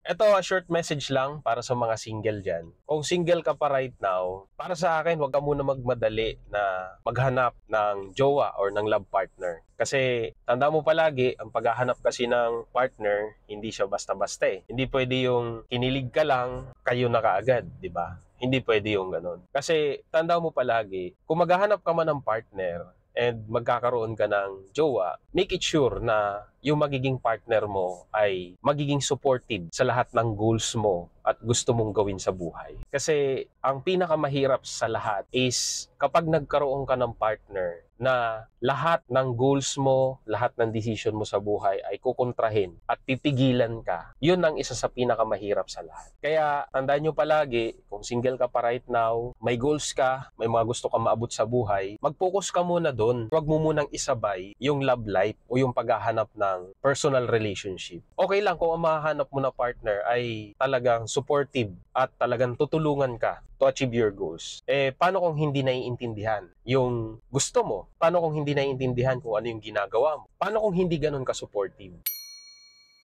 Eto, a short message lang para sa mga single dyan. Kung single ka pa right now, para sa akin, huwag ka muna magmadali na maghanap ng jowa or ng love partner. Kasi tanda mo palagi, ang paghahanap kasi ng partner, hindi siya basta-basta eh. Hindi pwede yung kinilig ka lang, kayo na kaagad, di ba? Hindi pwede yung ganun. Kasi tanda mo palagi, kung maghahanap ka man ng partner, and magkakaroon ka ng jowa, make it sure na yung magiging partner mo ay magiging supportive sa lahat ng goals mo at gusto mong gawin sa buhay. Kasi ang pinakamahirap sa lahat is kapag nagkaroon ka ng partner na lahat ng goals mo, lahat ng decision mo sa buhay ay kukontrahin at pipigilan ka, yun ang isa sa pinakamahirap sa lahat. Kaya tandaan nyo palagi, kung single ka pa right now, may goals ka, may mga gusto ka maabot sa buhay, mag-focus ka muna doon. Huwag mo munang isabay yung love life o yung paghahanap ng personal relationship. Okay lang kung ang mahahanap mo na partner ay talagang supportive at talagang tutulungan ka to achieve your goals. Paano kung hindi naiintindihan yung gusto mo? Paano kung hindi naiintindihan kung ano yung ginagawa mo? Paano kung hindi ganun ka-supportive?